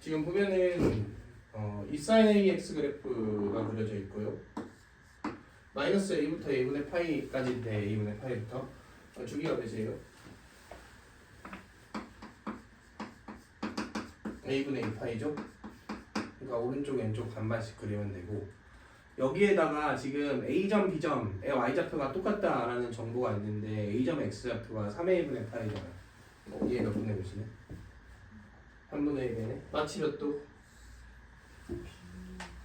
지금 보면은 이 sin AX 그래프가 그려져 있고요. 마이너스 A부터 A분의 파이까지인데 A분의 파이부터 주기가 몇이에요? A분의 2파이죠? 그러니까 오른쪽 왼쪽 반반씩 그리면 되고 여기에다가 지금 A점 B점의 Y좌표가 똑같다라는 정보가 있는데 A점 X좌표가 3A분의 파이잖아. 얘 몇 분의 몇이네? 3분의 1이네. 마치 몇 도?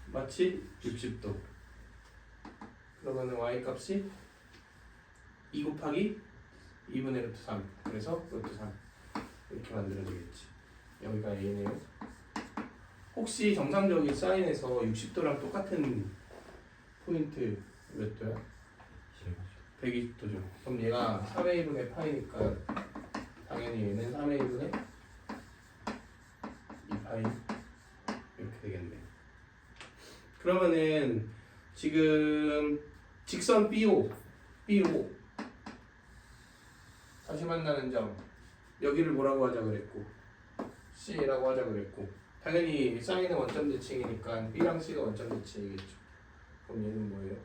마치 60도. 그러면은 Y값이 2 곱하기 2분의 루트 3. 그래서 루트 3. 이렇게 만들어지겠지. 여기가 A네요. 혹시 정상적인 사인에서 60도랑 똑같은 포인트 몇 도야? 120도죠. 그럼 얘가 3A분의 파이니까 당연히 얘는 3A분의 2파이 이렇게 되겠네. 그러면은 지금 직선 BO 다시 만나는 점 여기를 뭐라고 하자 그랬고 C라고 하자 그랬고 당연히 사인은 원점 대칭이니까 B랑 C가 원점 대칭이겠죠. 그럼 얘는 뭐예요?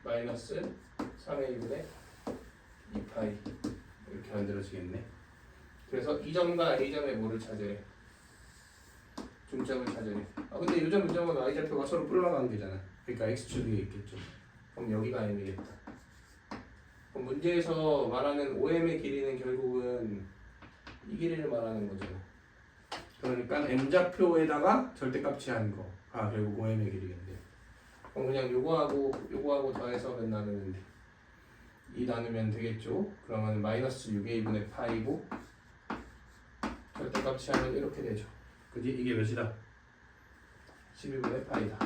마이너스 3A분의 2파이 이렇게 만들어지겠네. 그래서 이 점과 A점의 뭐를 찾으래? 중점을 찾으래. 근데 이 점, 이 점은 Y좌표가 서로 불러간 게잖아. 그러니까 X축이 있겠죠. 그럼 여기가 M이겠다. 그럼 문제에서 말하는 OM의 길이는 결국은 이 길이를 말하는 거잖아. 그러니까 M좌표에다가 절대값 취한 거가 결국 OM의 길이겠네. 그럼 그냥 요거하고 더해서 몇 나누면 돼? 2 나누면 되겠죠? 그러면 마이너스 6A분의 파이고 절대값 취하면 이렇게 되죠. 그지? 이게 몇이다? 12분의 파이다.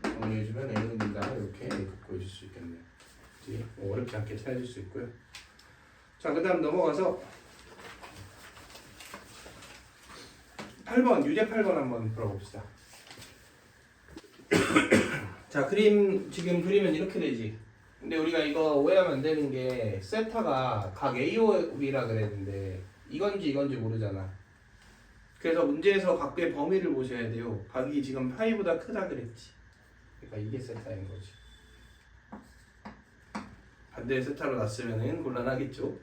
정리해주면 A는 B다 이렇게 보여줄 수 있겠네요. 그지? 어렵지 않게 찾을 수 있고요. 자, 그 다음 넘어가서 8번, 유제 8번 한번 풀어봅시다. 자, 지금 그리면 이렇게 되지. 근데 우리가 이거 오해하면 안 되는 게 세타가 각 AOB라 그랬는데 이건지 모르잖아. 그래서 문제에서 각의 범위를 보셔야 돼요. 각이 지금 파이보다 크다 그랬지. 그러니까 이게 세타인 거지. 반대 세타로 놨으면은 곤란하겠죠.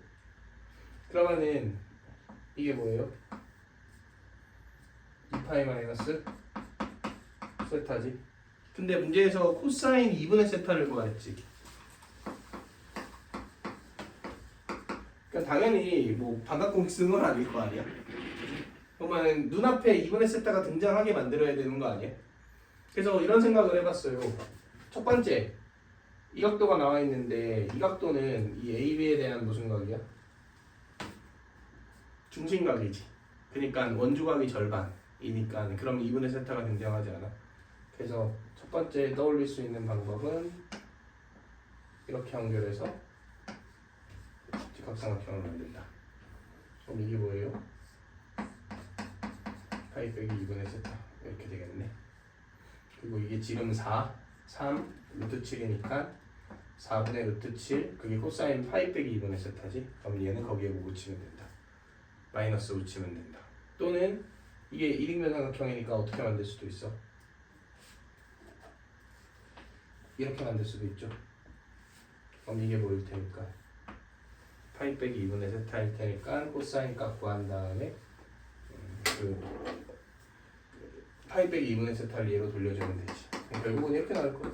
그러면은 이게 뭐예요? 2파이 마이너스 세타지. 근데 문제에서 코사인 2분의 세타를 구하랬지. 그러니까 당연히 뭐 반각공식 쓰는 건 아닐 거 아니야. 그러면 눈앞에 2분의 세타가 등장하게 만들어야 되는 거 아니야? 그래서 이런 생각을 해봤어요. 첫 번째, 이 각도가 나와 있는데 이 각도는 이 AB에 대한 무슨 각이야? 중심각이지. 그러니까 원주각이 절반이니까 그럼 2분의 세타가 등장하지 않아. 그래서 첫 번째 떠올릴 수 있는 방법은 이렇게 연결해서 직각삼각형을 만든다. 그럼 이게 뭐예요? 파이 빼기 2분의 세타 이렇게 되겠네. 그리고 이게 지름 4, 3, 루트 7이니까 4분의 루트 7 그게 코사인 파이 빼기 2분의 세타지. 그럼 얘는 거기에 뭐 붙이면 된다. 마이너스 붙이면 된다. 또는 이게 1인면 삼각형이니까 어떻게 만들 수도 있어? 이렇게 만들 수도 있죠. 그럼 이게 뭐일 테니까? 파이 빼기 2분의 세타일 테니까 코사인 값 구한 다음에 파이 빼기 2분의 세타를 얘로 돌려주면 되지. 결국은 이렇게 나올 거야.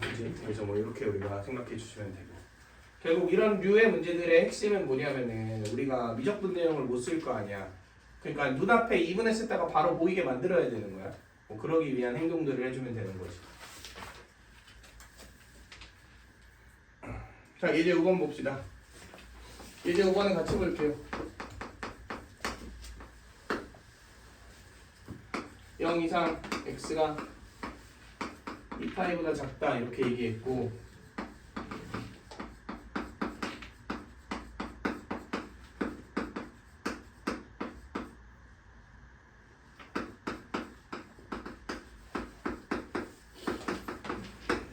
그치? 그래서 뭐 이렇게 우리가 생각해 주시면 되고. 결국 이런 류의 문제들의 핵심은 뭐냐면은 우리가 미적분 내용을 못 쓸 거 아니야. 그러니까 눈앞에 2분의 세타가 바로 보이게 만들어야 되는 거야. 뭐 그러기 위한 행동들을 해주면 되는 거지. 자, 예제 5번 봅시다. 예제 5번은 같이 볼게요. 0 이상 x가 2파이보다 작다 이렇게 얘기했고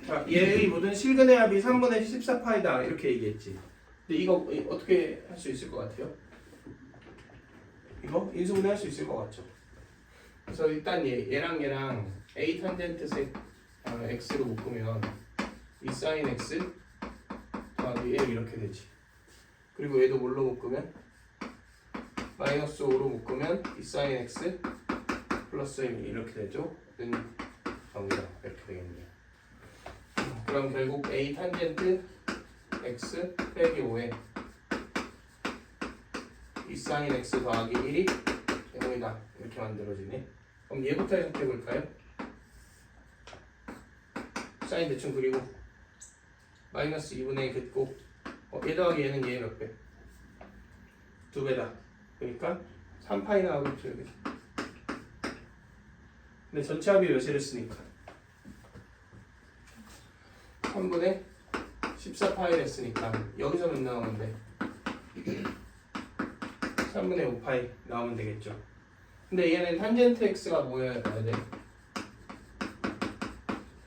자, 얘의 모든 실근의 합이 3분의 14파이다 이렇게 얘기했지. 근데 이거 어떻게 할 수 있을 것 같아요? 이거 인수분해 할 수 있을 것 같죠? 그래서 일단 얘랑 a 탄젠트 색 x로 묶으면 이 사인 x 더하기 1 이렇게 되지. 그리고 얘도 뭘로 묶으면 마이너스 5로 묶으면 이 사인 x 플러스 1 이렇게 되죠. 는 0이다 이렇게 되겠네요. 그럼 결국 a 탄젠트 x 빼기 5에 이 사인 x 더하기 1이 0이다 이렇게 만들어지네. 그럼 얘부터 해석해 볼까요? 사인 대충 그리고 마이너스 2분의 1 긋고 얘 더하기 얘는 얘 몇 배? 2배다. 그러니까 3파이 나오겠죠 여기. 근데 전체 합이 몇을 했으니까 3분의 14파이를 했으니까 여기서 몇 나오는데 3분의 5파이 나오면 되겠죠. 근데 얘는 탄젠트 x가 뭐여야 돼?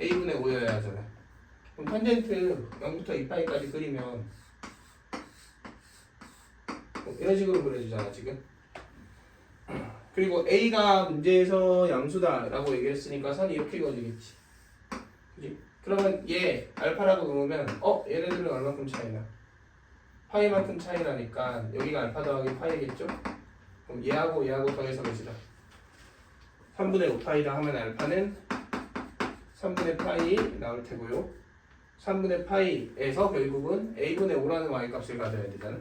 a분의 5여야 하잖아. 그럼 탄젠트 0부터 2파이까지 그리면 이런 식으로 그려주잖아 지금. 그리고 a가 문제에서 양수다 라고 얘기했으니까 선이 이렇게 그어지겠지. 그지? 그러면 얘 알파라고 놓으면 얘네들은 얼마큼 차이나? 파이만큼 차이 나니까 여기가 알파 더하기 파이겠죠? 그럼 얘하고 더해서 몇이다? 3분의 5파이다 하면 알파는 3분의 파이 나올 테고요. 3분의 파이에서 결국은 a분의 5라는 y값을 가져야 되잖아.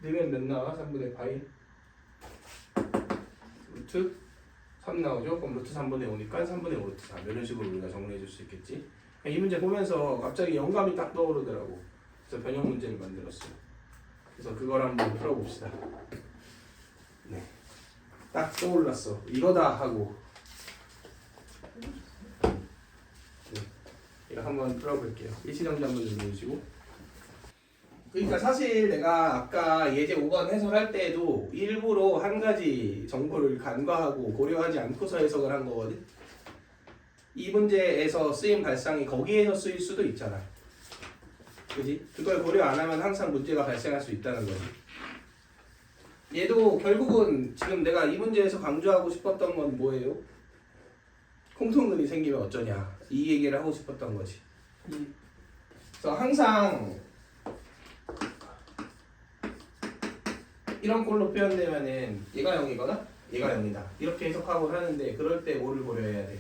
넣으면 몇 나와? 3분의 파이 루트 3 나오죠? 그럼 루트 3분의 5니까 3분의 5 루트 3 이런 식으로 우리가 정리해 줄 수 있겠지. 이 문제 보면서 갑자기 영감이 딱 떠오르더라고. 그래서 변형 문제를 만들었어요. 그래서 그걸 한번 풀어봅시다. 네, 딱 떠올랐어. 이거다 하고. 네, 이거 한번 풀어볼게요. 일시정지 한번 눌러주시고. 그러니까 사실 내가 아까 예제 5번 해설할 때에도 일부러 한 가지 정보를 간과하고 고려하지 않고서 해석을 한 거거든. 이 문제에서 쓰임 발상이 거기에서 쓰일 수도 있잖아. 그지? 그걸 고려 안 하면 항상 문제가 발생할 수 있다는 거지. 얘도 결국은 지금 내가 이 문제에서 강조하고 싶었던 건 뭐예요? 공통근이 생기면 어쩌냐 이 얘기를 하고 싶었던 거지. 그래서 항상 이런 꼴로 표현되면은 얘가 0이거나 얘가 0이다 이렇게 해석하고 하는데 그럴 때 뭐를 고려해야 돼?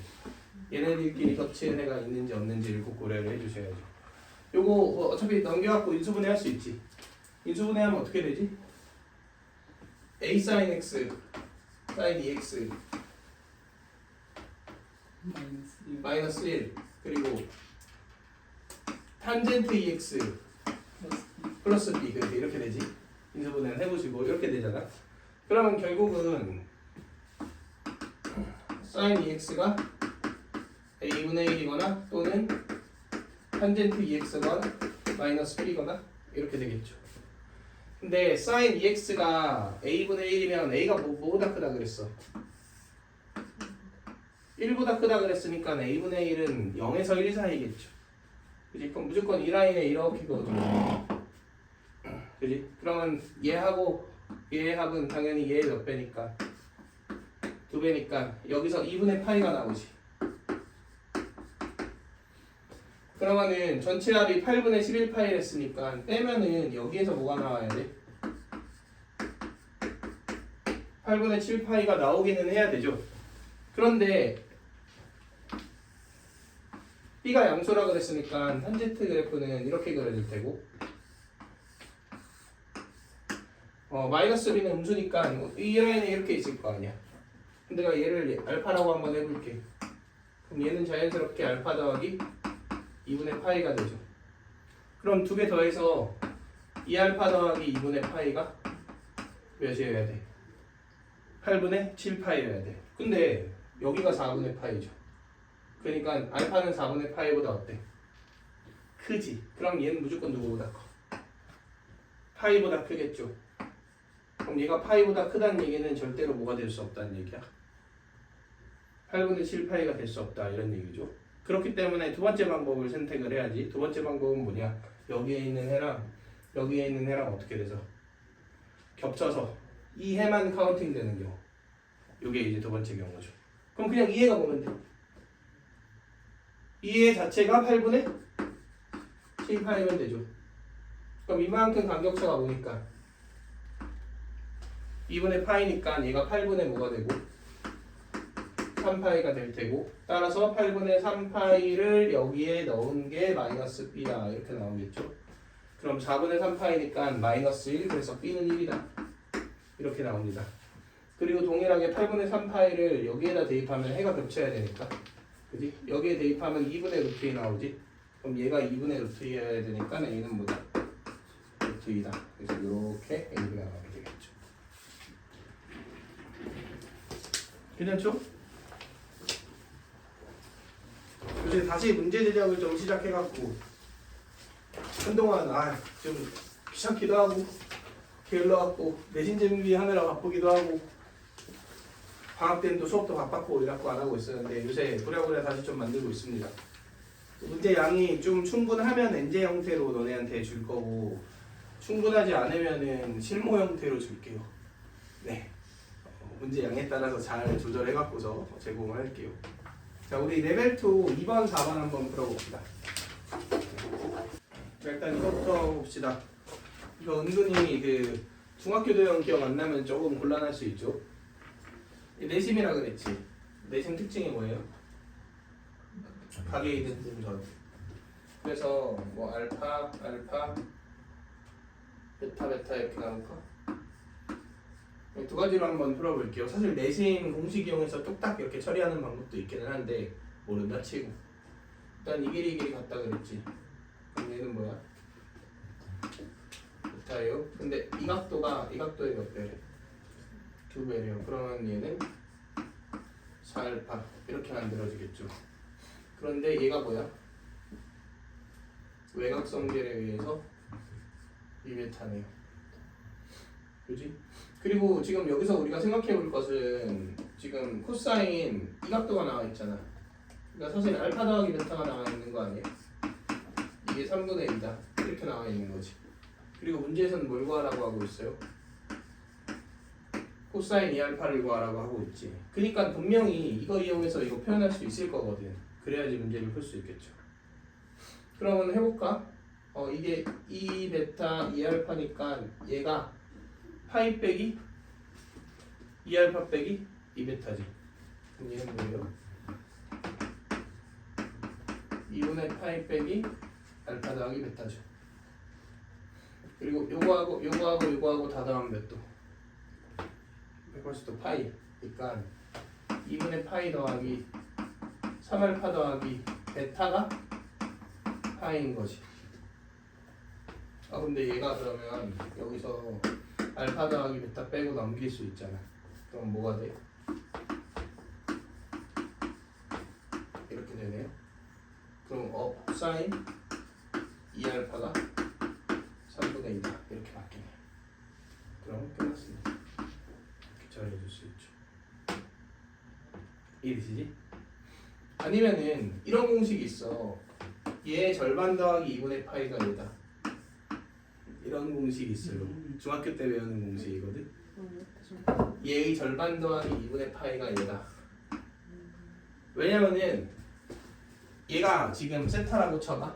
얘네들끼리 겹치는 애가 있는지 없는지를 꼭 고려를 해주셔야죠. 요거 어차피 넘겨갖고 인수분해 할 수 있지. 인수분해하면 어떻게 되지? a sin x sin 2x 마이너스 1 그리고 탄젠트 2x 플러스 b 이렇게 되지. 인수분해를 해보시고 이렇게 되잖아. 그러면 결국은 sin 2x가 a분의 1이거나 또는 탄젠트 2x가 마이너스 1이거나 이렇게 되겠죠. 근데 sin 2x가 a분의 1이면 a가 뭐보다 크다 그랬어? 1보다 크다 그랬으니까 a분의 1은 0에서 1 사이겠죠. 그지? 그럼 무조건 이 라인에 이렇게 그어줘. 그지? 그러면 얘하고 얘의 합은 당연히 얘의 몇 배니까 2배니까 여기서 2분의 파이가 나오지. 그러면은 전체 합이 8분의 11파이를 했으니까 빼면은 여기에서 뭐가 나와야 돼? 8분의 7파이가 나오기는 해야 되죠. 그런데 B가 양수라 그랬으니까 탄젠트 그래프는 이렇게 그려질 테고 마이너스 B는 음수니까 이 라인에 이렇게 있을 거 아니야. 근데 내가 얘를 알파라고 한번 해볼게. 그럼 얘는 자연스럽게 알파 더하기 2분의 파이가 되죠. 그럼 두 개 더해서 2알파 더하기 2분의 파이가 몇이어야 돼? 8분의 7파이여야 돼. 근데 여기가 4분의 파이죠. 그러니까 알파는 4분의 파이보다 어때? 크지. 그럼 얘는 무조건 누구보다 커? 파이보다 크겠죠. 그럼 얘가 파이보다 크다는 얘기는 절대로 뭐가 될 수 없다는 얘기야? 8분의 7파이가 될 수 없다 이런 얘기죠. 그렇기 때문에 두 번째 방법을 선택을 해야지. 두 번째 방법은 뭐냐? 여기에 있는 해랑 여기에 있는 해랑 어떻게 되죠? 겹쳐서 이 해만 카운팅 되는 경우. 이게 이제 두 번째 경우죠. 그럼 그냥 이 해가 보면 돼. 이 해 자체가 8분의 12파이면 되죠. 그럼 이만큼 간격차가 오니까 2분의 파이니까 얘가 8분의 뭐가 되고 3파이가 될 테고, 따라서 8분의 3파이를 여기에 넣은 게 마이너스 b다 이렇게 나오겠죠. 그럼 4분의 3파이니까 마이너스 1, 그래서 b는 1이다 이렇게 나옵니다. 그리고 동일하게 8분의 3파이를 여기에다 대입하면 해가 겹쳐야 되니까, 그지? 여기에 대입하면 2분의 루트 2 나오지. 그럼 얘가 2분의 루트 2여야 되니까 a는 뭐다? 루트 2다. 그래서 이렇게 a가 나오게 되겠죠. 괜찮죠? 이제 다시 문제 제작을 좀 시작해갖고, 한동안 좀 귀찮기도 하고 게을러갖고 내신 준비 하느라 바쁘기도 하고 방학 때는 또 수업도 바빴고 이래갖고 안 하고 있었는데, 요새 부랴부랴 다시 좀 만들고 있습니다. 문제 양이 좀 충분하면 엔제 형태로 너네한테 줄 거고, 충분하지 않으면은 실무 형태로 줄게요. 네, 문제 양에 따라서 잘 조절해갖고서 제공을 할게요. 자, 우리 레벨 2 2번 4번 한번 풀어봅시다. 자, 일단 이거부터 봅시다. 이거 은근히 그 중학교 도형 기억 안 나면 조금 곤란할 수 있죠. 내심이라 그랬지. 내심 특징이 뭐예요? 각에 있는 분선. 그래서 뭐 알파, 베타 이렇게 나올까? 두 가지로 한번 풀어볼게요. 사실 내심 공식 이용해서 뚝딱 이렇게 처리하는 방법도 있기는 한데 모른다 치고, 일단 이 길이 같다 그랬지. 그럼 얘는 뭐야? 베타예요. 근데 이 각도의 몇 배래? 2배래요. 그러면 얘는 4알파 이렇게 만들어지겠죠. 그런데 얘가 뭐야? 외곽성질에 의해서 2베타네요. 그지? 그리고 지금 여기서 우리가 생각해 볼 것은, 지금 코사인 이 각도가 나와 있잖아. 그러니까 사실 알파 더하기 베타가 나와 있는 거 아니에요? 이게 3분의 1이다 이렇게 나와 있는 거지. 그리고 문제에서는 뭘 구하라고 하고 있어요? 코사인 2알파를 구하라고 하고 있지. 그러니까 분명히 이거 이용해서 이거 표현할 수 있을 거거든. 그래야지 문제를 풀 수 있겠죠. 그러면 해볼까? 이게 2베타 2알파니까 얘가 파이 빼기 2알파 빼기 2베타지. 그럼 얘는 뭐예요? 2분의 파이 빼기 알파 더하기 베타죠. 그리고 요거하고 다 더하면 몇 도? 180도 파이. 그러니까 2분의 파이 더하기 3알파 더하기 베타가 파이인 거지. 근데 얘가 그러면 여기서 알파 더하기 베타 빼고 넘길 수 있잖아. 그럼 뭐가 돼? 이렇게 되네요. 그럼 사인 2알파가 3분의 2다 이렇게 바뀌네. 그럼 끝났습니다. 이렇게 처리해줄 수 있죠. 이해되시지? 아니면은 이런 공식이 있어. 얘 절반 더하기 2분의 파이가 얘다. 이런 공식이 있어요. 중학교 때 배우는 공식이거든. 얘의 절반 더하기 2분의 파이가 얘다. 왜냐면은 얘가 지금 세타라고 쳐봐.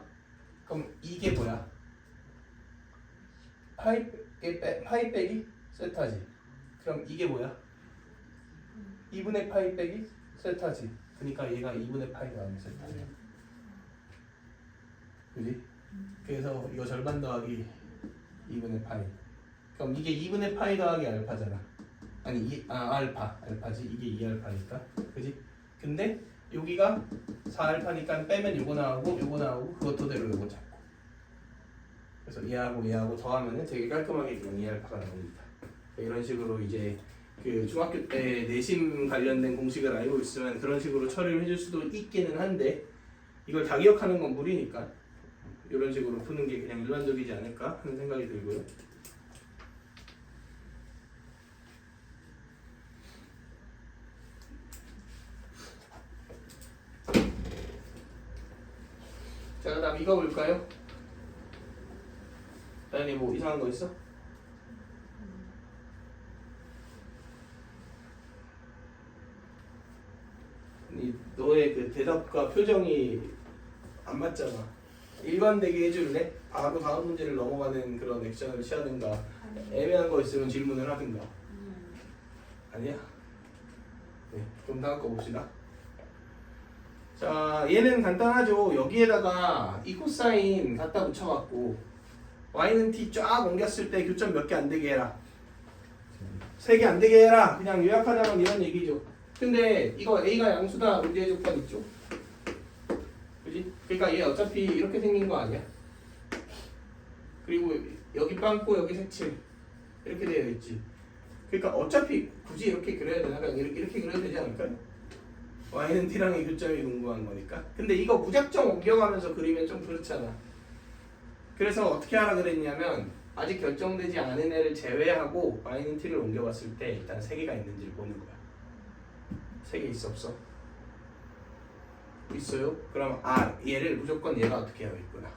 그럼 이게 뭐야? 파이 빼기 세타지. 그럼 이게 뭐야? 2분의 파이 빼기 세타지. 그러니까 얘가 2분의 파이 더하기 세타지. 그지? 그래서 이거 절반 더하기 2분의 파이. 그럼 이게 2분의 파이 더하기 알파잖아. 아니 알파지. 이게 2알파니까. 그지? 근데 여기가 4알파니까 빼면 요거 나오고 그것 대로 요거 잡고. 그래서 얘하고 더하면은 되게 깔끔하게 2알파가 나옵니다. 이런 식으로 이제 그 중학교 때 내심 관련된 공식을 알고 있으면 그런 식으로 처리를 해줄 수도 있기는 한데, 이걸 다 기억하는 건 무리니까 이런 식으로 푸는 게 그냥 일반적이지 않을까 하는 생각이 들고요. 자, 그다음 이거 볼까요? 다현이 뭐 이상한 거 있어? 너의 그 대답과 표정이 안 맞잖아. 일관되게 해줄래? 바로 다음 문제를 넘어가는 그런 액션을 취하든가 애매한 거 있으면 질문을 하든가. 아니야? 네, 그럼 다음 거 봅시다. 자, 얘는 간단하죠. 여기에다가 이 코사인 갖다 붙여갖고 y는 t 쫙 옮겼을 때 교점 몇 개 안 되게 해라. 3개 안 되게 해라. 그냥 요약하자면 이런 얘기죠. 근데 이거 a가 양수다 문제의 조건 있죠. 그지? 그러니까 얘 어차피 이렇게 생긴 거 아니야? 그리고 여기 빵꾸 여기 색칠 이렇게 되어 있지. 그러니까 어차피 굳이 이렇게 그려야 되나? 그냥 이렇게 그려도 되지 않을까요? y는 t랑의 교점이 궁금한 거니까. 근데 이거 무작정 옮겨가면서 그리면 좀 그렇잖아. 그래서 어떻게 하라 그랬냐면 아직 결정되지 않은 애를 제외하고 y는 t를 옮겨봤을 때 일단 3개가 있는지를 보는 거야. 3개 있어 없어? 있어요? 그럼 얘를 무조건 얘가 어떻게 해야겠구나.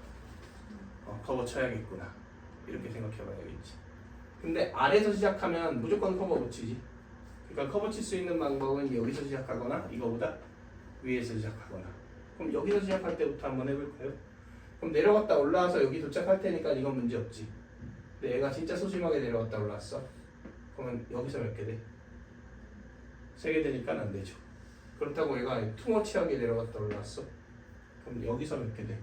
커버 쳐야겠구나. 이렇게 생각해봐야겠지. 근데 아래에서 시작하면 무조건 커버 붙이지. 그러니까 커버 칠 수 있는 방법은 여기서 시작하거나 이거보다 위에서 시작하거나. 그럼 여기서 시작할 때부터 한번 해볼까요? 그럼 내려갔다 올라와서 여기 도착할 테니까 이건 문제 없지. 근데 얘가 진짜 소심하게 내려갔다 올라왔어. 그러면 여기서 몇 개 돼? 3개 되니까 안 되죠. 그렇다고 얘가 투머치하게 내려갔다 올라왔어. 그럼 여기서 몇 개 돼?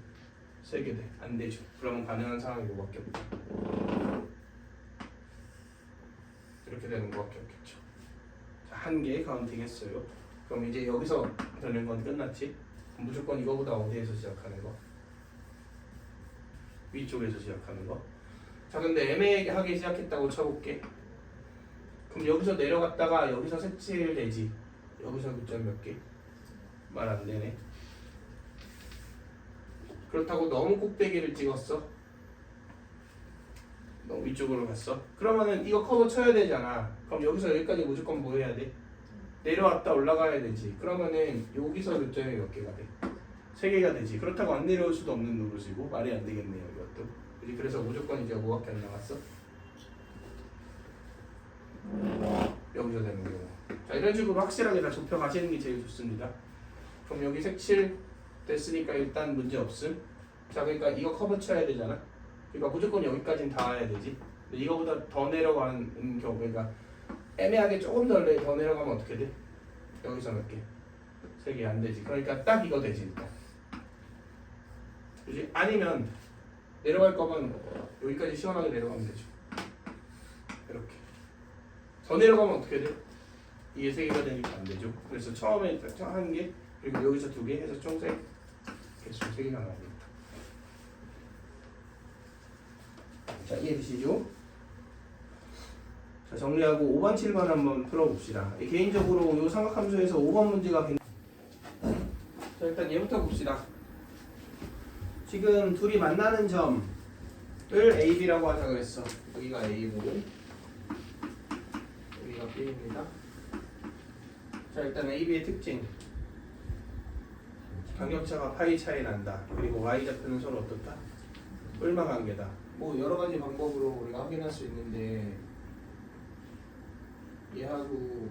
3개 돼. 안 되죠. 그러면 가능한 상황이 뭐밖에 없다. 이렇게 되는 거밖에 없겠죠. 자, 1개 카운팅 했어요. 그럼 이제 여기서 되는 건 끝났지? 그럼 무조건 이거보다 어디에서 시작하는 거? 위쪽에서 시작하는 거. 자, 근데 애매하게 시작했다고 쳐볼게. 그럼 여기서 내려갔다가 여기서 색칠되지. 여기서 교점 몇 개? 말 안 되네. 그렇다고 너무 꼭대기를 찍었어. 너무 위쪽으로 갔어. 그러면은 이거 커버 쳐야 되잖아. 그럼 여기서 여기까지 무조건 뭐 해야 돼? 내려왔다 올라가야 되지. 그러면은 여기서 교점이 몇 개가 돼? 3개가 되지. 그렇다고 안 내려올 수도 없는 노릇이고 말이 안 되겠네요, 이것도. 그래서 무조건 이제 뭐밖에 안 나갔어? 여기서 되는 경우. 자, 이런 식으로 확실하게 다 좁혀 가시는 게 제일 좋습니다. 그럼 여기 색칠 됐으니까 일단 문제 없음. 자, 그러니까 이거 커버 쳐야 되잖아. 그러니까 무조건 여기까지는 다 와야 되지. 근데 이거보다 더 내려가는 경우, 그러니까 애매하게 조금 더 내려가면 어떻게 돼? 여기서 몇 개? 3개 안 되지. 그러니까 딱 이거 되지 일단. 그지? 아니면 내려갈 거면 여기까지 시원하게 내려가면 되죠. 이렇게. 더 내려가면 어떻게 돼? 이게 3개가 되니까 안 되죠. 그래서 처음에 1개, 그리고 여기서 2개 해서 총 3개. 개수 3개가 나옵니다. 자, 이해되시죠? 자, 정리하고 5번, 7번 한번 풀어봅시다. 개인적으로 이 삼각함수에서 5번 문제가 자, 일단 얘부터 봅시다. 지금 둘이 만나는 점을 A, B라고 하자 그랬어. 여기가 A고 여기가 B입니다. 자, 일단 A, B의 특징. 간격차가 파이 차이 난다. 그리고 Y좌표는 서로 어떻다? 얼마 관계다. 뭐 여러 가지 방법으로 우리가 확인할 수 있는데 얘하고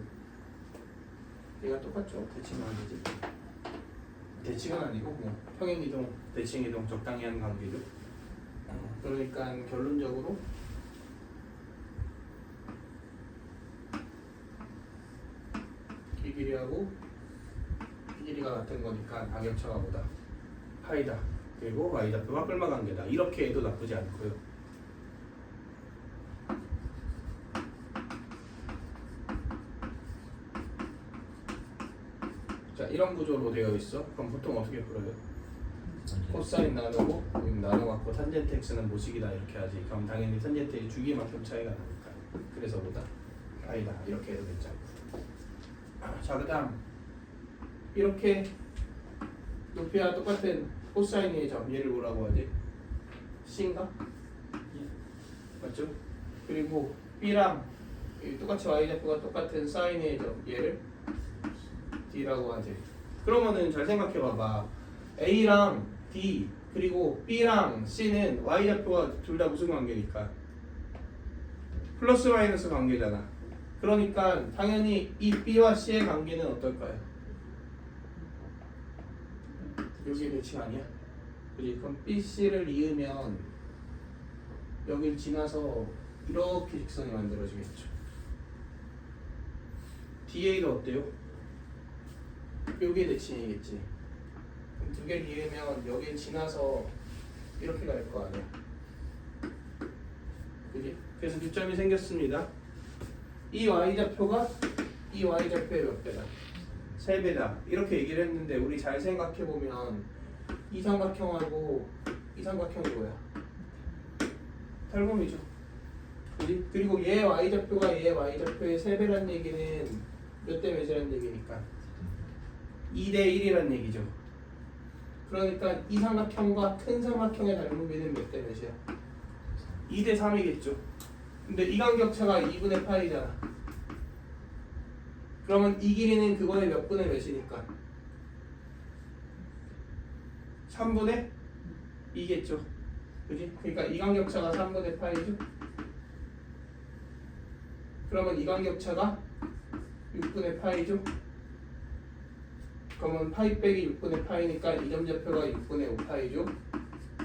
얘가 똑같죠? 대칭은 아니지. 대칭은 아니고 그냥 평행이동, 대칭이동 적당히 하는 관계죠. 그러니까 결론적으로 이 길이하고 이 길이가 같은 거니까 간격차가 뭐다? 파이다. 그리고 y좌표가 끌마 관계다. 이렇게 해도 나쁘지 않고요. 자, 이런 구조로 되어 있어. 그럼 보통 어떻게 풀어요? 코사인 나누고 여기 나눠갖고 탄젠트 x는 모식이다 이렇게 하지. 그럼 당연히 탄젠트의 주기만큼 차이가 나니까. 그래서 보다 아니다 이렇게 해도 되죠. 자, 그다음 이렇게 높이와 똑같은 코사인의 점 얘를 뭐라고 하지? C인가? 맞죠? 그리고 B랑 똑같이 y좌표가 똑같은 사인의 점 얘를 D라고 하지. 그러면은 잘 생각해 봐봐. A랑 D 그리고 B랑 C는 Y좌표가 둘 다 무슨 관계니까? 플러스 마이너스 관계잖아. 그러니까 당연히 이 B와 C의 관계는 어떨까요? 여기 대칭 아니야? 그지? 그럼 B, C를 이으면 여길 지나서 이렇게 직선이 만들어지겠죠. DA도 어때요? 여기에 대칭이겠지. 그럼 두 개를 이으면 여길 지나서 이렇게 갈 거 아니야. 그지? 그래서 교점이 생겼습니다. 이 Y좌표가 이 Y좌표의 몇 배다? 3배다. 이렇게 얘기를 했는데 우리 잘 생각해보면 이 삼각형하고 이 삼각형이 뭐야? 탈범이죠. 그지? 그리고 얘 Y좌표가 얘 Y좌표의 3배란 얘기는 몇 대 몇이란 얘기니까 2대 1이란 얘기죠. 그러니까 이 삼각형과 큰 삼각형의 닮음비는 몇 대 몇이야? 2대 3이겠죠. 근데 이 간격차가 2분의 파이잖아. 그러면 이 길이는 그거의 몇 분의 몇이니까 3분의 2겠죠. 그지? 그러니까 이 간격차가 3분의 파이죠. 그러면 이 간격차가 6분의 파이죠. 그러면 파이 빼기 6분의 파이니까 이 점좌표가 6분의 5파이죠.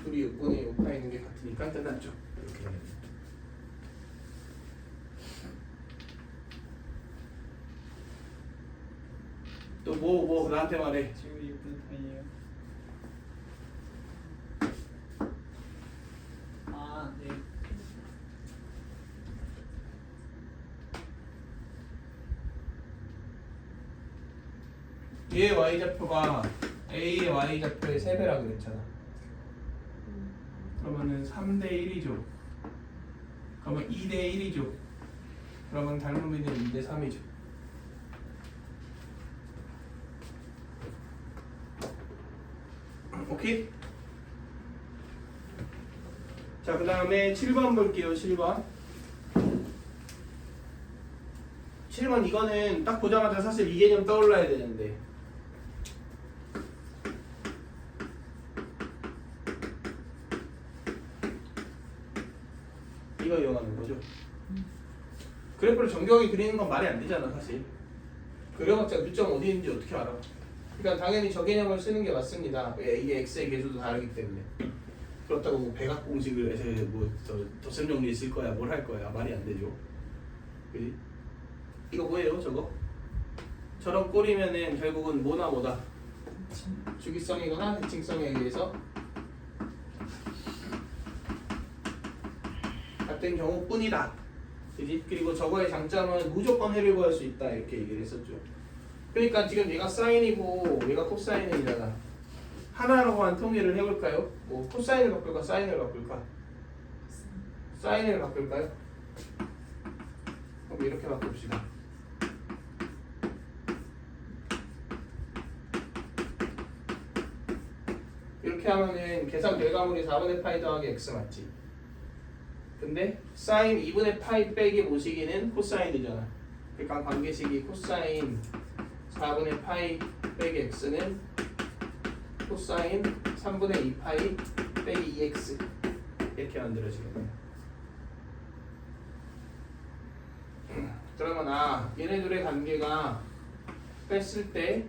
둘이 6분의 5파이는 게 같으니까 끝났죠. 이렇게. 또 뭐 나한테 말해. 지금 6분 파이에요. 아, 네. 얘의 y좌표가 a의 y좌표의 3배라 그랬잖아. 그러면은 3대 1이죠. 그러면 2대 1이죠. 그러면 닮은비는 2대 3이죠. 오케이? 자, 그 다음에 7번 볼게요. 7번. 7번 이거는 딱 보자마자 사실 이 개념 떠올라야 되는데 이거 이용하는 거죠. 그래프를 정교하게 그리는 건 말이 안 되잖아 사실. 그려봤자 교점 어디 있는지 어떻게 알아. 그러니까 당연히 저 개념을 쓰는 게 맞습니다. 이게 x의 개수도 다르기 때문에. 그렇다고 뭐 백악 공식을 해서 뭐 덧셈 정리 쓸 거야 뭘 할 거야 말이 안 되죠. 그지? 이거 뭐예요 저거? 저런 꼴이면은 결국은 뭐다? 주기성이거나 대칭성에 의해서 같은 경우뿐이다. 그지? 그리고 저거의 장점은 무조건 해를 구할 수 있다 이렇게 얘기를 했었죠. 그러니까 지금 얘가 사인이고 얘가 코사인이잖아. 하나로만 통일을 해볼까요? 뭐 코사인을 바꿀까 사인을 바꿀까? 사인을 바꿀까요? 그럼 이렇게 바꿉시다. 이렇게 하면은 계산 결과물이 4분의 파이 더하기 x 맞지? 근데 사인 2분의 파이 빼기 모시기는 코사인이잖아. 그러니까 관계식이 코사인 4분의 파이 빼기 x는 코사인 3분의 2파이 빼기 2x 이렇게 만들어지겠네요. 그러면 얘네들의 관계가 뺐을 때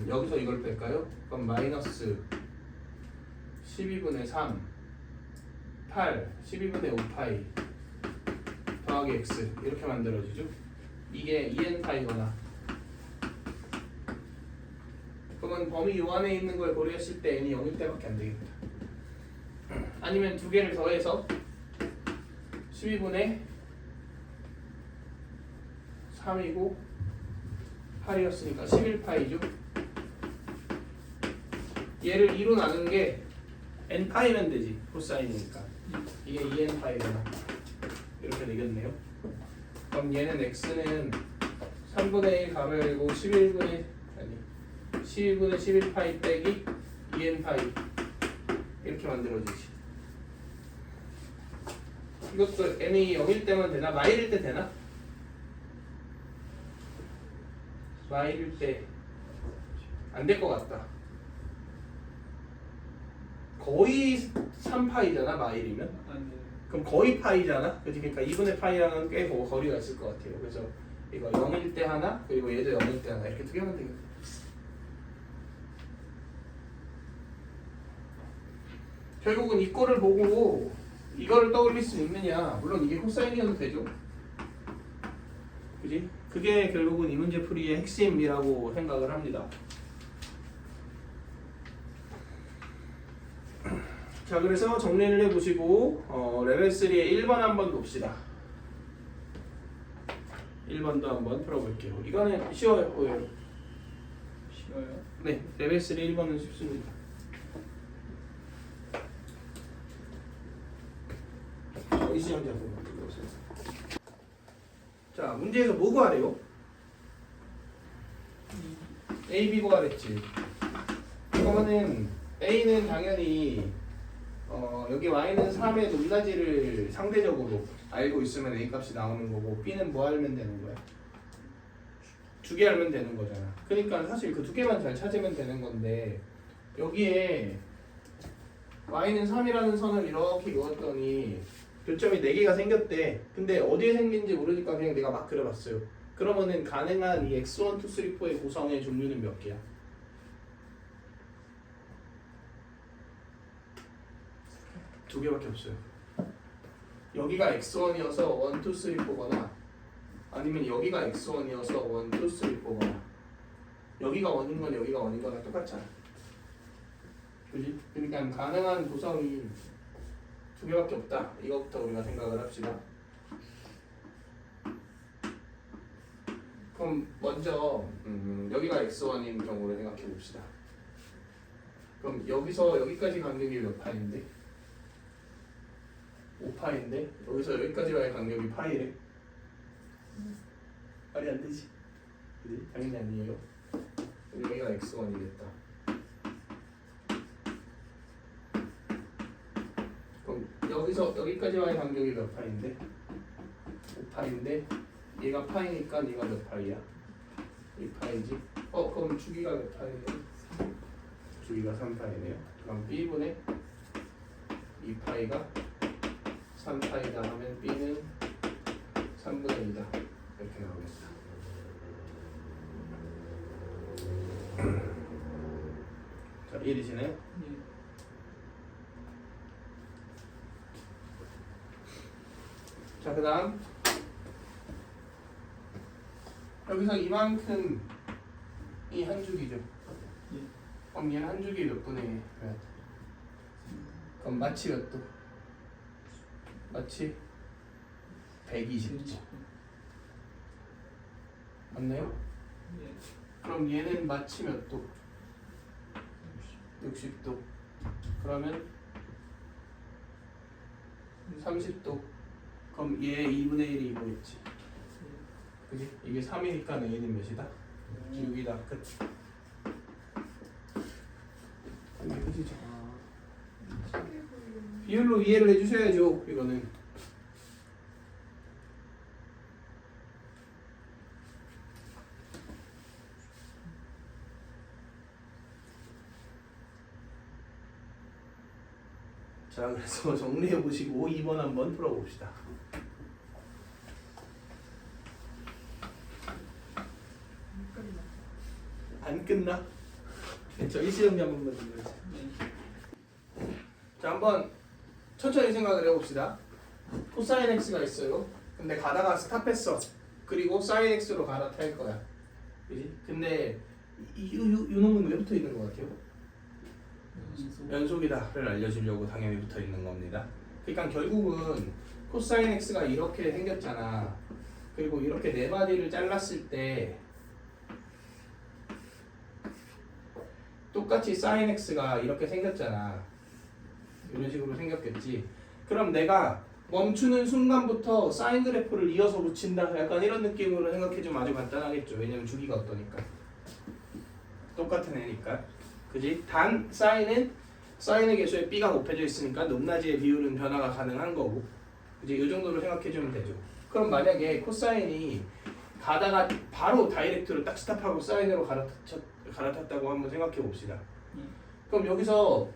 여기서 이걸 뺄까요? 그럼 마이너스 12분의 3 8 12분의 5파이 더하기 x 이렇게 만들어지죠. 이게 2n파이거나 그러면 범위 요 안에 있는 걸 고려했을 때 n이 0일 때밖에 안 되겠다. 아니면 두 개를 더해서 12분의 3이고 8이었으니까 11파이죠. 얘를 2로 나눈 게 n파이면 되지. 코사인이니까. 이게 2n파이구나. 이렇게 되겠네요. 그럼 얘는 x는 3분의 1 가멸이고 11분의 11파이 빼기 2n파이 이렇게 만들어지지. 이것도 n이 0일 때만 되나? 마일일 때 되나? 마일일 때 안 될 것 같다. 거의 3파이잖아 마일이면. 아, 네. 그럼 거의 파이잖아. 그치? 그러니까 2분의 파이랑은 꽤 거리가 있을 것 같아요. 그래서 이거 0일 때 하나 그리고 얘도 0일 때 하나 이렇게 두 개만 되겠다. 결국은 이 꼴을 보고 이거를 떠올릴 수 있느냐. 물론 이게 코사인이어도 되죠. 그지? 그게 결국은 이 문제 풀이의 핵심이라고 생각을 합니다. 자, 그래서 정리를 해보시고 레벨 3의 1번 한번 봅시다. 1번도 한번 풀어볼게요. 이거는 쉬워요. 보여요. 쉬워요? 네, 레벨 3 1번은 쉽습니다. 이 시험 작품 들어오세요. 자, 문제에서 뭐 구하래요? A, B 구하랬지. 이거는 A는 당연히 여기 Y는 3의 높낮이를 상대적으로 알고 있으면 A 값이 나오는 거고 B는 뭐 알면 되는 거야? 두 개 알면 되는 거잖아. 그러니까 사실 그 두 개만 잘 찾으면 되는 건데 여기에 Y는 3이라는 선을 이렇게 그었더니 교점이 4개가 생겼대. 근데 어디에 생긴지 모르니까 그냥 내가 막 그려봤어요. 그러면은 가능한 이 x1, 2, 3, 4의 구성의 종류는 몇 개야? 두 개밖에 없어요. 여기가 x1이어서 1, 2, 3, 4거나 아니면 여기가 x1이어서 1, 2, 3, 4거나 여기가 1인 건 여기가 1인 거나 똑같잖아. 그지? 그러니까 가능한 구성이 두 개밖에 없다. 이거부터 우리가 생각을 합시다. 그럼 먼저 여기가 x1인 경우를 생각해 봅시다. 그럼 여기서 여기까지 간격이 몇 파인데? 5파인데 여기서 여기까지와의 간격이 파이래. 말이 안 되지. 그지? 당연히 아니에요. 여기가 x1이겠다. 그럼 여기서 여기까지와의 간격이 몇 파인데? 5파인데 얘가 파이니까 얘가 몇 파이야? 2파이지? 그럼 주기가 몇 파이네요? 주기가 3파이네요. 그럼 B분의 2파이가 3파이다 하면 B는 3분의 2다 이렇게 나오겠다. 자, 이해되시나요? 네. 자, 그 다음 여기서 이만큼 이 한 줄기죠. 예. 그럼 얘는 한 줄기 몇 분의 몇? 그럼 마치 몇 도? 마치 120도. 맞나요? 예. 그럼 얘는 마치 몇 도? 60도. 그러면 30도. 그럼 얘 2분의 1이 이거겠지. 그지? 이게 3이니까 A는 몇이다? 6이다. 끝. 이게 끝이죠. 비율로 이해를 해주셔야죠. 이거는. 자, 그래서 정리해 보시고 2번 한번 풀어봅시다. 안 끝나? 네, 저 일시정리 한 번만 드려주세요. 네. 자, 한번 천천히 생각을 해봅시다. 코사인 x가 있어요. 근데 가다가 스탑했어. 그리고 사인 x로 갈아탈 거야. 그지? 근데 이 놈은 왜 붙어 있는 것 같아요? 연속이다를 알려주려고 당연히 붙어 있는 겁니다. 그러니까 결국은 코사인 x가 이렇게 생겼잖아. 그리고 이렇게 네 마디를 잘랐을 때 똑같이 사인 x가 이렇게 생겼잖아. 이런 식으로 생겼겠지. 그럼 내가 멈추는 순간부터 사인 그래프를 이어서 붙인다. 약간 이런 느낌으로 생각해주면 아주 간단하겠죠. 왜냐면 주기가 어떠니까. 똑같은 애니까. 그지? 단 사인의 개수에 b가 곱해져 있으니까 높낮이의 비율은 변화가 가능한 거고. 그지? 이 정도로 생각해주면 되죠. 그럼 만약에 코사인이 가다가 바로 다이렉트로 딱 스탑하고 사인으로 갈아탔다고 한번 생각해 봅시다. 그럼 여기서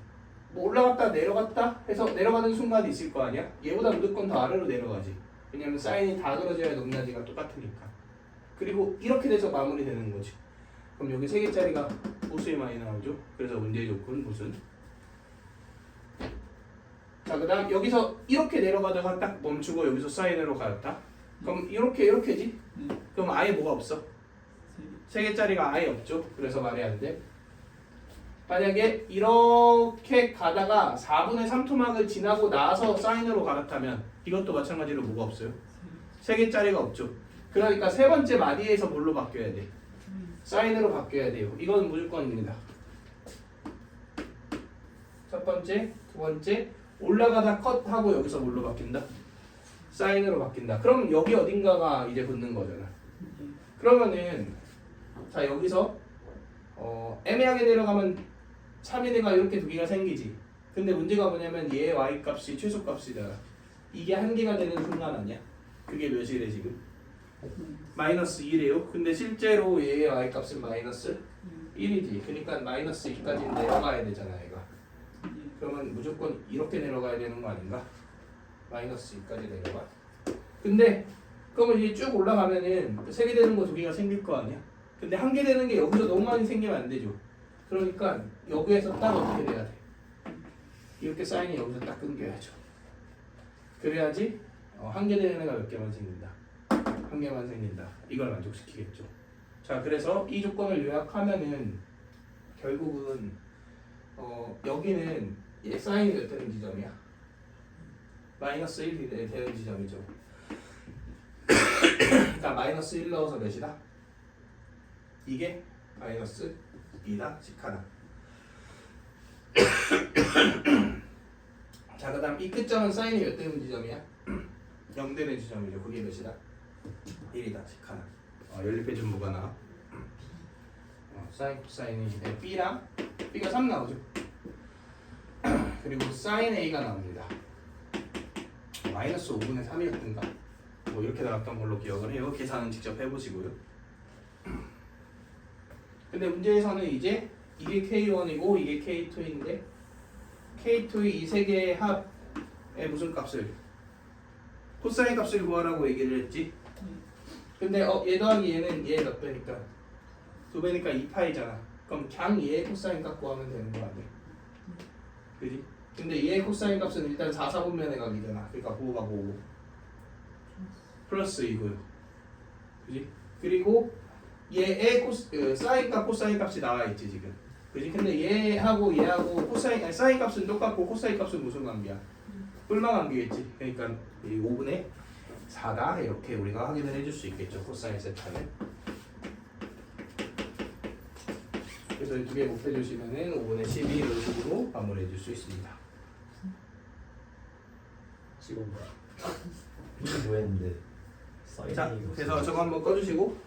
뭐 올라갔다 내려갔다 해서 내려가는 순간이 있을 거 아니야? 얘보다 무조건 더 아래로 내려가지. 왜냐면 사인이 다 그려져야 높낮이가 똑같으니까. 그리고 이렇게 돼서 마무리되는 거지. 그럼 여기 3개짜리가 보수에 많이 나오죠. 그래서 문제의 조건 무슨? 자, 그 다음 여기서 이렇게 내려가다가 딱 멈추고 여기서 사인으로 가였다. 그럼 이렇게지? 그럼 아예 뭐가 없어? 3개짜리가 아예 없죠. 그래서 말이 안 돼. 만약에 이렇게 가다가 4분의 3토막을 지나고 나서 사인으로 갈았다면 이것도 마찬가지로 뭐가 없어요? 3개짜리가 없죠. 그러니까 세 번째 마디에서 뭘로 바뀌어야 돼? 사인으로 바뀌어야 돼요. 이건 무조건입니다. 첫 번째, 두 번째 올라가다 컷하고 여기서 뭘로 바뀐다? 사인으로 바뀐다. 그럼 여기 어딘가가 이제 붙는 거잖아. 그러면은 자 여기서 애매하게 내려가면 3인회가 이렇게 두 개가 생기지. 근데 문제가 뭐냐면 얘의 y값이 최소값이잖아. 이게 한 개가 되는 순간 아니야? 그게 몇이래 지금? 마이너스 2래요. 근데 실제로 얘의 y값은 마이너스 1이지. 그러니까 마이너스 2까지 내려가야 되잖아 얘가. 그러면 무조건 이렇게 내려가야 되는 거 아닌가? 마이너스 2까지 내려가. 근데 그러면 이제 쭉 올라가면은 3개 되는 거 2개가 생길 거 아니야? 근데 1개 되는 게 여기서 너무 많이 생기면 안 되죠. 그러니까 여기에서 딱 어떻게 돼야 돼? 이렇게 사인이 여기서 딱 끊겨야죠. 그래야지 1개 되는 애가 몇 개만 생긴다. 1개만 생긴다. 이걸 만족시키겠죠. 자, 그래서 이 조건을 요약하면은 결국은 여기는 얘 사인이 몇 되는 지점이야? 마이너스 1이 되는 지점이죠. 그러니까 마이너스 1 넣어서 몇이다? 이게 마이너스 2다. 직하다. 자, 그 다음 이 끝점은 사인이 몇 되는 지점이야? 0 되는 지점이죠. 그게 몇이다? 1이다. 직하다. 연립해 준 뭐가 나와? 사인, 코사인이 B랑 B가 3 나오죠. 그리고 사인 A가 나옵니다. 마이너스 5분의 3이었던가? 뭐 이렇게 나왔던 걸로 기억을 해요. 계산은 직접 해보시고요. 근데 문제에서는 이제 이게 K1이고 이게 K2인데 K2의 이 세 개의 합의 무슨 값을? 코사인 값을 구하라고 얘기를 했지. 근데 얘 더하기 얘는 얘 몇 배니까? 2배니까 2파이잖아. 그럼 그냥 얘의 코사인 값 구하면 되는 거 아니야? 그지? 근데 얘의 코사인 값은 일단 4, 4분면의 각이잖아. 그러니까 보호가 보고 플러스 이고요. 그지? 그리고 얘의 사인 값, 코사인 값이 나와 있지 지금. 그지? 근데 얘하고 코사인, 아니, 사인 값은 똑같고 코사인 값은 무슨 관계야? 뿔마 관계겠지. 그러니까 이 5분의 4다 이렇게 우리가 확인을 해줄 수 있겠죠. 코사인 세타는. 그래서 이 두 개 곱해주시면은 5분의 12 이런 식으로 마무리해 줄 수 있습니다. 지금 이게 뭐였는데? 자, 그래서 저거 한번 꺼주시고